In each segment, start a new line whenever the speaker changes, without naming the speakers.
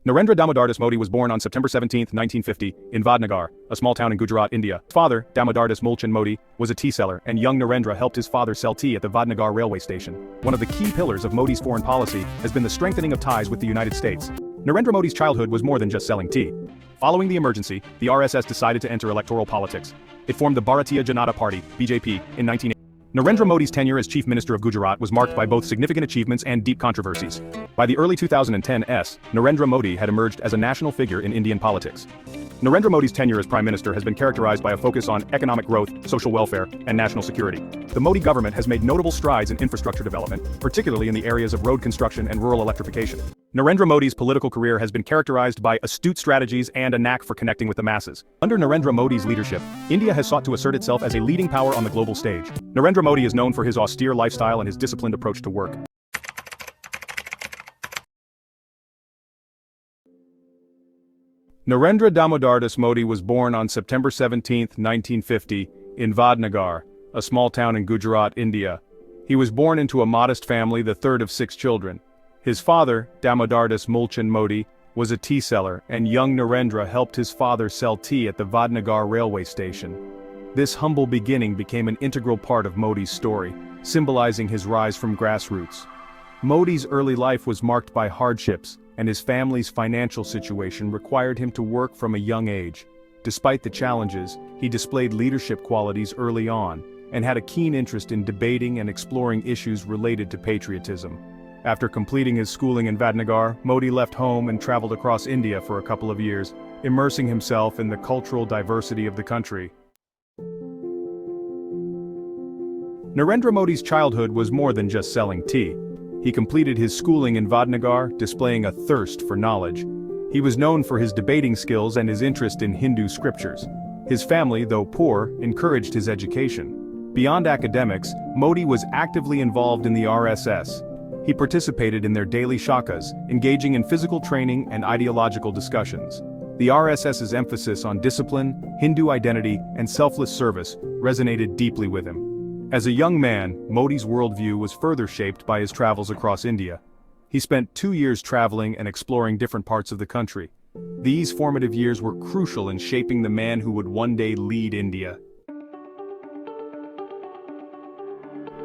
Narendra Damodar Modi was born on September 17, 1950, in Vadnagar, a small town in Gujarat, India. His father, Damodar Mulchan Modi, was a tea seller, and young Narendra helped his father sell tea at the Vadnagar railway station. One of the key pillars of Modi's foreign policy has been the strengthening of ties with the United States. Narendra Modi's childhood was more than just selling tea. Following the emergency, the RSS decided to enter electoral politics. It formed the Bharatiya Janata Party, BJP, in 1980. Narendra Modi's tenure as Chief Minister of Gujarat was marked by both significant achievements and deep controversies. By the early 2010s, Narendra Modi had emerged as a national figure in Indian politics. Narendra Modi's tenure as Prime Minister has been characterized by a focus on economic growth, social welfare, and national security. The Modi government has made notable strides in infrastructure development, particularly in the areas of road construction and rural electrification. Narendra Modi's political career has been characterized by astute strategies and a knack for connecting with the masses. Under Narendra Modi's leadership, India has sought to assert itself as a leading power on the global stage. Narendra Modi is known for his austere lifestyle and his disciplined approach to work. Narendra Damodar Modi was born on September 17, 1950, in Vadnagar, a small town in Gujarat, India. He was born into a modest family, the third of 6 children. His father, Damodar Mulchan Modi, was a tea seller, and young Narendra helped his father sell tea at the Vadnagar railway station. This humble beginning became an integral part of Modi's story, symbolizing his rise from grassroots. Modi's early life was marked by hardships, and his family's financial situation required him to work from a young age. Despite the challenges, he displayed leadership qualities early on, and had a keen interest in debating and exploring issues related to patriotism. After completing his schooling in Vadnagar, Modi left home and traveled across India for a couple of years, immersing himself in the cultural diversity of the country. Narendra Modi's childhood was more than just selling tea. He completed his schooling in Vadnagar, displaying a thirst for knowledge. He was known for his debating skills and his interest in Hindu scriptures. His family, though poor, encouraged his education. Beyond academics, Modi was actively involved in the RSS. He participated in their daily shakas, engaging in physical training and ideological discussions. The RSS's emphasis on discipline, Hindu identity, and selfless service resonated deeply with him. As a young man, Modi's worldview was further shaped by his travels across India. He spent 2 years traveling and exploring different parts of the country. These formative years were crucial in shaping the man who would one day lead India.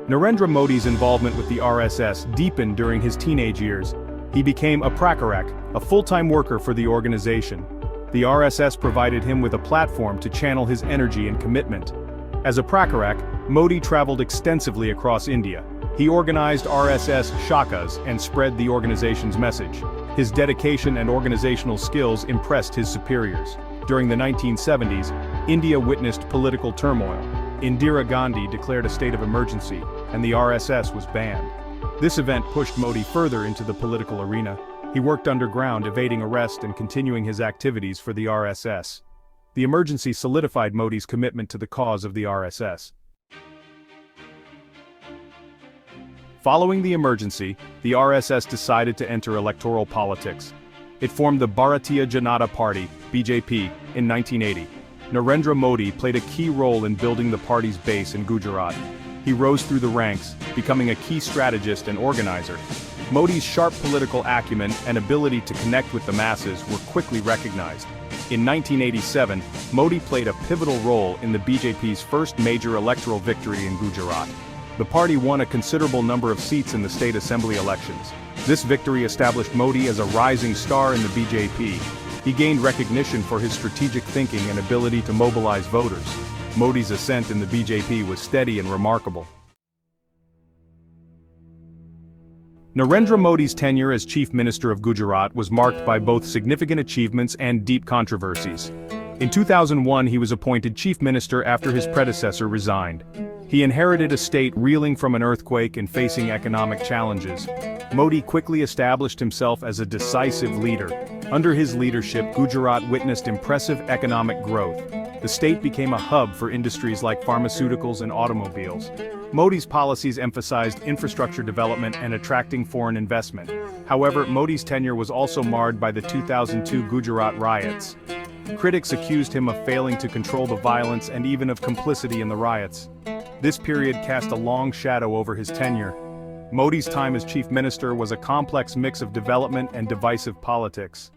Narendra Modi's involvement with the RSS deepened during his teenage years. He became a prakarak, a full-time worker for the organization. The RSS provided him with a platform to channel his energy and commitment. As a prakarak, Modi traveled extensively across India. He organized RSS shakas and spread the organization's message. His dedication and organizational skills impressed his superiors. During the 1970s, India witnessed political turmoil. Indira Gandhi declared a state of emergency, and the RSS was banned. This event pushed Modi further into the political arena. He worked underground, evading arrest and continuing his activities for the RSS. The emergency solidified Modi's commitment to the cause of the RSS. Following the emergency, the RSS decided to enter electoral politics. It formed the Bharatiya Janata Party, BJP, in 1980. Narendra Modi played a key role in building the party's base in Gujarat. He rose through the ranks, becoming a key strategist and organizer. Modi's sharp political acumen and ability to connect with the masses were quickly recognized. In 1987, Modi played a pivotal role in the BJP's first major electoral victory in Gujarat. The party won a considerable number of seats in the state assembly elections. This victory established Modi as a rising star in the BJP. He gained recognition for his strategic thinking and ability to mobilize voters. Modi's ascent in the BJP was steady and remarkable. Narendra Modi's tenure as Chief Minister of Gujarat was marked by both significant achievements and deep controversies. In 2001, he was appointed Chief Minister after his predecessor resigned. He inherited a state reeling from an earthquake and facing economic challenges. Modi quickly established himself as a decisive leader. Under his leadership, Gujarat witnessed impressive economic growth. The state became a hub for industries like pharmaceuticals and automobiles. Modi's policies emphasized infrastructure development and attracting foreign investment. However, Modi's tenure was also marred by the 2002 Gujarat riots. Critics accused him of failing to control the violence and even of complicity in the riots. This period cast a long shadow over his tenure. Modi's time as chief minister was a complex mix of development and divisive politics.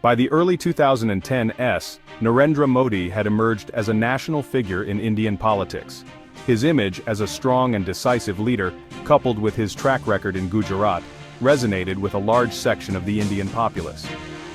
By the early 2010s, Narendra Modi had emerged as a national figure in Indian politics. His image as a strong and decisive leader, coupled with his track record in Gujarat, resonated with a large section of the Indian populace.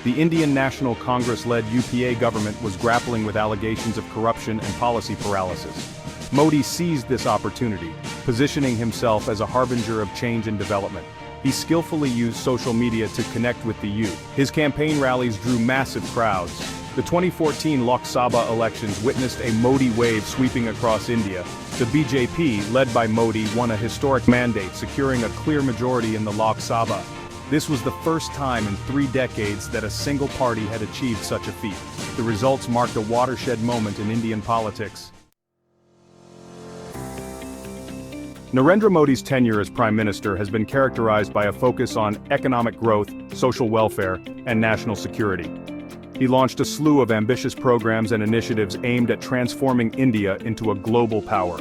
The Indian National Congress-led UPA government was grappling with allegations of corruption and policy paralysis. Modi seized this opportunity, positioning himself as a harbinger of change and development. He skillfully used social media to connect with the youth. His campaign rallies drew massive crowds. The 2014 Lok Sabha elections witnessed a Modi wave sweeping across India. The BJP, led by Modi, won a historic mandate, securing a clear majority in the Lok Sabha. This was the first time in 3 decades that a single party had achieved such a feat. The results marked a watershed moment in Indian politics. Narendra Modi's tenure as Prime Minister has been characterized by a focus on economic growth, social welfare, and national security. He launched a slew of ambitious programs and initiatives aimed at transforming India into a global power.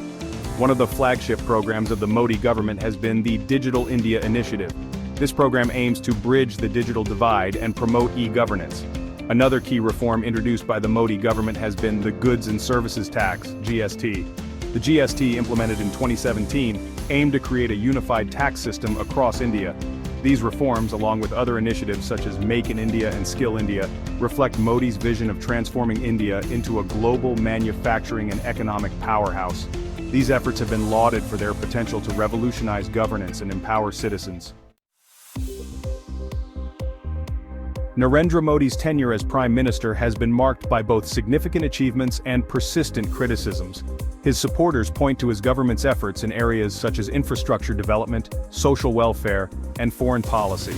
One of the flagship programs of the Modi government has been the Digital India Initiative. This program aims to bridge the digital divide and promote e-governance. Another key reform introduced by the Modi government has been the Goods and Services Tax, GST. The GST, implemented in 2017, aimed to create a unified tax system across India. These reforms, along with other initiatives such as Make in India and Skill India, reflect Modi's vision of transforming India into a global manufacturing and economic powerhouse. These efforts have been lauded for their potential to revolutionize governance and empower citizens. Narendra Modi's tenure as Prime Minister has been marked by both significant achievements and persistent criticisms. His supporters point to his government's efforts in areas such as infrastructure development, social welfare, and foreign policy.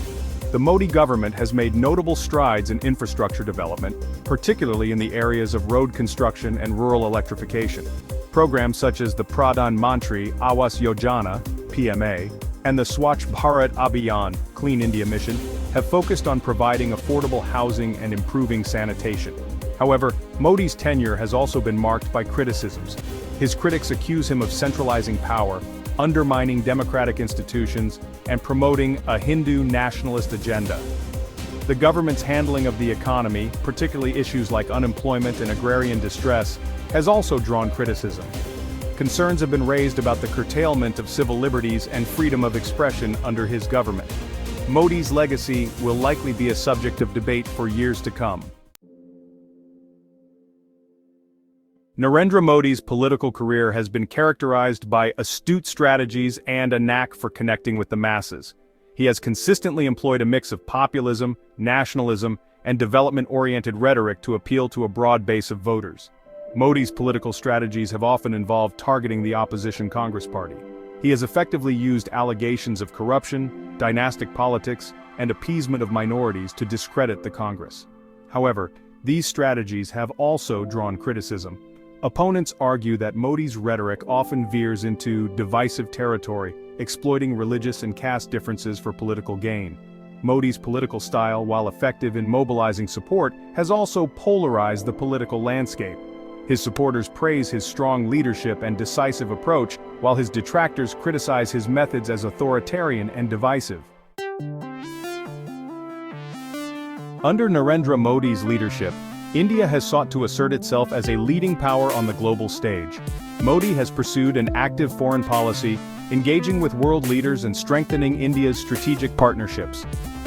The Modi government has made notable strides in infrastructure development, particularly in the areas of road construction and rural electrification. Programs such as the Pradhan Mantri Awas Yojana, PMA, and the Swachh Bharat Abhiyan, Clean India Mission, have focused on providing affordable housing and improving sanitation. However, Modi's tenure has also been marked by criticisms. His critics accuse him of centralizing power, undermining democratic institutions, and promoting a Hindu nationalist agenda. The government's handling of the economy, particularly issues like unemployment and agrarian distress, has also drawn criticism. Concerns have been raised about the curtailment of civil liberties and freedom of expression under his government. Modi's legacy will likely be a subject of debate for years to come. Narendra Modi's political career has been characterized by astute strategies and a knack for connecting with the masses. He has consistently employed a mix of populism, nationalism, and development-oriented rhetoric to appeal to a broad base of voters. Modi's political strategies have often involved targeting the opposition Congress Party. He has effectively used allegations of corruption, dynastic politics, and appeasement of minorities to discredit the Congress. However, these strategies have also drawn criticism. Opponents argue that Modi's rhetoric often veers into divisive territory, exploiting religious and caste differences for political gain. Modi's political style, while effective in mobilizing support, has also polarized the political landscape. His supporters praise his strong leadership and decisive approach, while his detractors criticize his methods as authoritarian and divisive. Under Narendra Modi's leadership, India has sought to assert itself as a leading power on the global stage. Modi has pursued an active foreign policy, engaging with world leaders and strengthening India's strategic partnerships.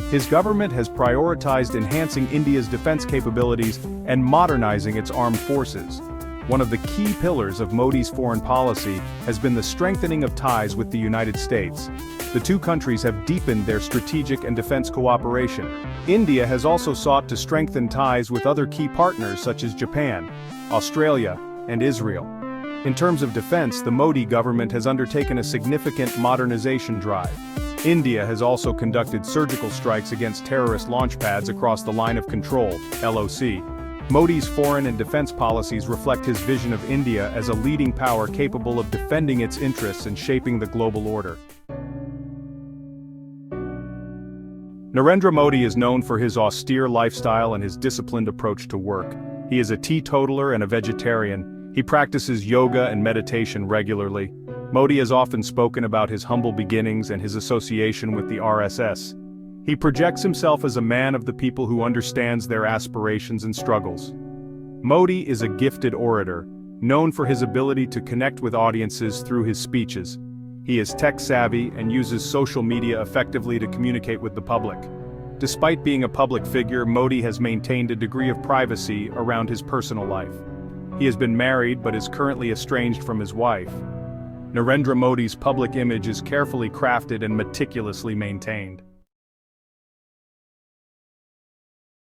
His government has prioritized enhancing India's defense capabilities and modernizing its armed forces. One of the key pillars of Modi's foreign policy has been the strengthening of ties with the United States. The two countries have deepened their strategic and defense cooperation. India has also sought to strengthen ties with other key partners such as Japan, Australia, and Israel. In terms of defense, the Modi government has undertaken a significant modernization drive. India has also conducted surgical strikes against terrorist launch pads across the Line of Control, LOC. Modi's foreign and defense policies reflect his vision of India as a leading power capable of defending its interests and shaping the global order. Narendra Modi is known for his austere lifestyle and his disciplined approach to work. He is a teetotaler and a vegetarian. He practices yoga and meditation regularly. Modi has often spoken about his humble beginnings and his association with the RSS. He projects himself as a man of the people who understands their aspirations and struggles. Modi is a gifted orator, known for his ability to connect with audiences through his speeches. He is tech-savvy and uses social media effectively to communicate with the public. Despite being a public figure, Modi has maintained a degree of privacy around his personal life. He has been married but is currently estranged from his wife. Narendra Modi's public image is carefully crafted and meticulously maintained.